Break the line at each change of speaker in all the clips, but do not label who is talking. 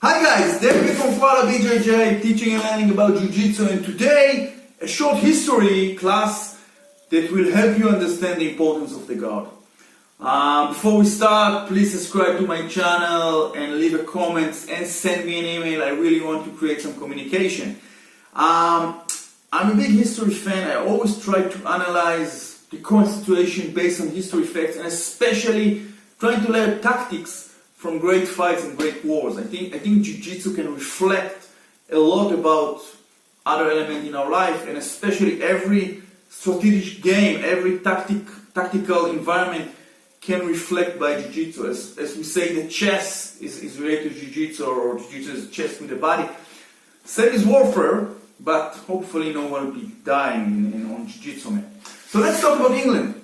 Hi guys, David from Kuala BJJ, teaching and learning about jiu-jitsu, and today a short history class that will help you understand the importance of the guard. Before we start, please subscribe to my channel and leave a comment and send me an email. I really want to create some communication. I'm a big history fan. I always try to analyze the current situation based on history facts, and especially trying to learn tactics from great fights and great wars. I think jiu-jitsu can reflect a lot about other elements in our life, and especially every strategic game, every tactical environment can reflect by jiu-jitsu. As we say, the chess is related to jiu-jitsu, or jiu-jitsu is chess with the body. Same is warfare, but hopefully no one will be dying on jiu-jitsu, man. So let's talk about England.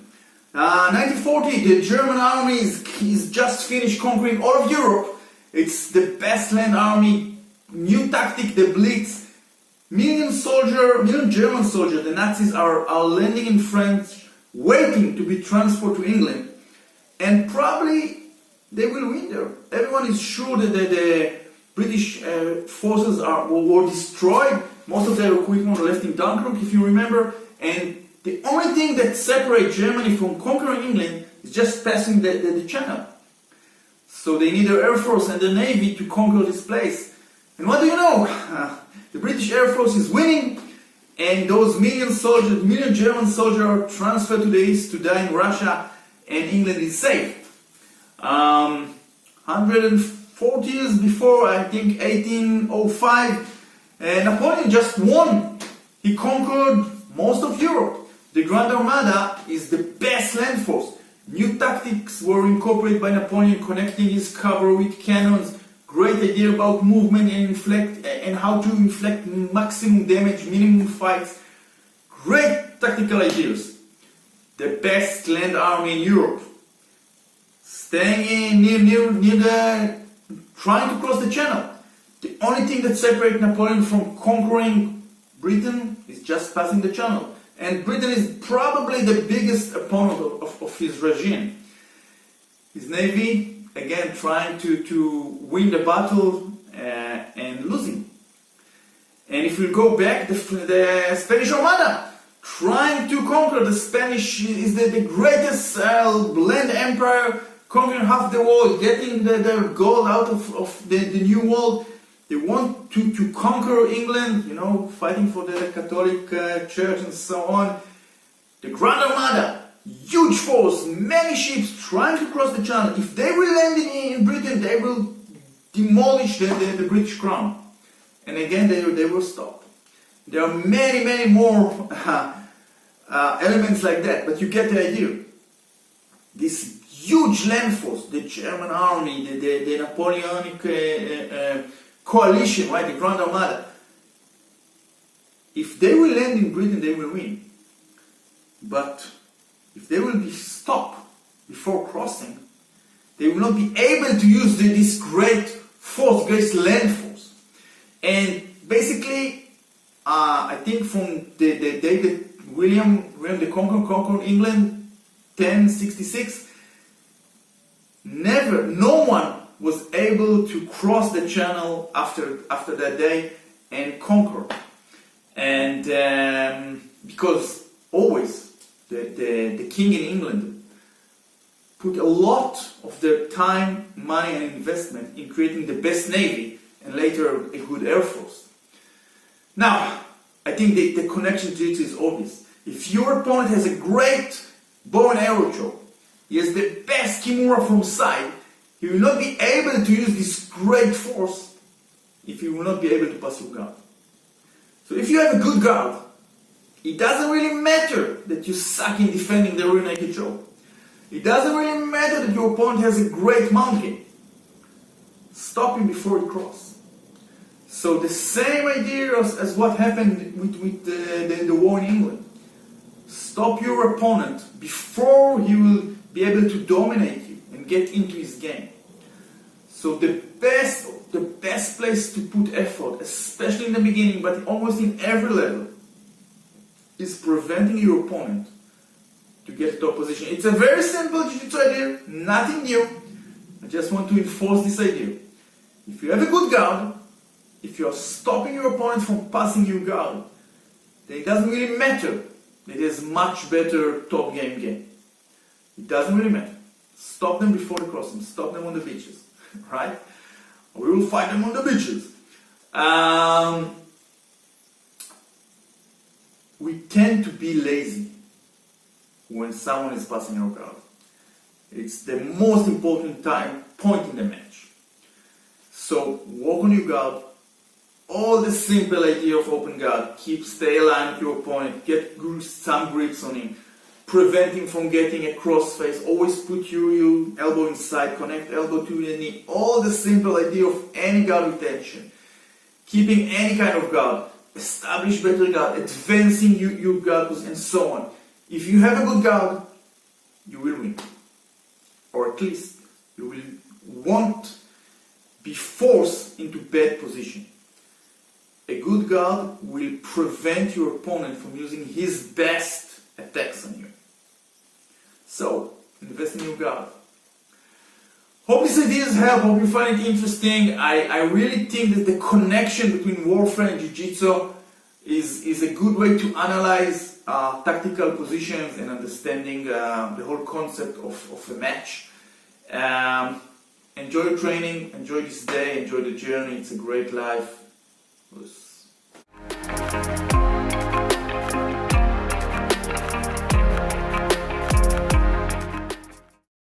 1940, the German army is just finished conquering all of Europe. It's the best land army, new tactic, the Blitz. Million German soldiers, the Nazis are landing in France, waiting to be transferred to England. And probably they will win there. Everyone is sure that the British forces were destroyed. Most of their equipment were left in Dunkirk, if you remember. And the only thing that separates Germany from conquering England is just passing the channel. So they need their Air Force and the Navy to conquer this place. And what do you know? The British Air Force is winning, and those million German soldiers are transferred to the east to die in Russia, and England is safe. 140 years before, I think 1805, Napoleon just won. He conquered most of Europe. The Grand Armada is the best land force. New tactics were incorporated by Napoleon, connecting his cavalry with cannons. Great idea about movement and how to inflict maximum damage, minimum fights. Great tactical ideas. The best land army in Europe. Staying trying to cross the channel. The only thing that separates Napoleon from conquering Britain is just passing the channel. And Britain is probably the biggest opponent of his regime. His navy, again, trying to win the battle and losing. And if we go back, the Spanish Armada, trying to conquer. The Spanish is the greatest land empire, conquering half the world, getting the gold out of the new world. They want to conquer England, fighting for the Catholic Church and so on. The Grand Armada, huge force, many ships trying to cross the channel. If they will land in Britain, they will demolish the British crown. And again, they will stop. There are many more elements like that, but you get the idea. This huge land force, the German army, the Napoleonic coalition, right, the Grand Armada. If they will land in Britain, they will win. But if they will be stopped before crossing, they will not be able to use this great force, great land force. And basically, I think from the day that William the Conqueror conquered England, 1066, no one was able to cross the channel after that day and conquer. And because always the king in England put a lot of their time, money and investment in creating the best navy and later a good air force. Now, I think the connection to it is obvious. If your opponent has a great bow and arrow throw, he has the best kimura from side, he will not be able to use this great force if he will not be able to pass your guard. So if you have a good guard, it doesn't really matter that you suck in defending the rear naked choke. It doesn't really matter that your opponent has a great mount game. Stop him before he crosses. So the same idea as what happened with the war in England. Stop your opponent before he will be able to dominate you and get into his game. So the best place to put effort, especially in the beginning, but almost in every level, is preventing your opponent to get to top position. It's a very simple jiu-jitsu idea, nothing new. I just want to enforce this idea. If you have a good guard, if you're stopping your opponent from passing your guard, then it doesn't really matter. It is much better top game. It doesn't really matter. Stop them before the crossing. Stop them on the beaches, right? We will fight them on the beaches. We tend to be lazy when someone is passing our guard. It's the most important point in the match. So work on your guard. All the simple idea of open guard. Stay aligned with your opponent. Get some grips on him. Prevent him from getting a crossface. Always put your elbow inside. Connect elbow to the knee. All the simple idea of any guard retention. Keeping any kind of guard. Establish better guard. Advancing your guard and so on. If you have a good guard, you will win. Or at least you won't be forced into bad position. A good guard will prevent your opponent from using his best attacks on you. So, invest in your guard. Hope these ideas help, hope you find it interesting. I really think that the connection between warfare and jiu-jitsu is a good way to analyze tactical positions and understanding the whole concept of a match. Enjoy your training, enjoy this day, enjoy the journey. It's a great life.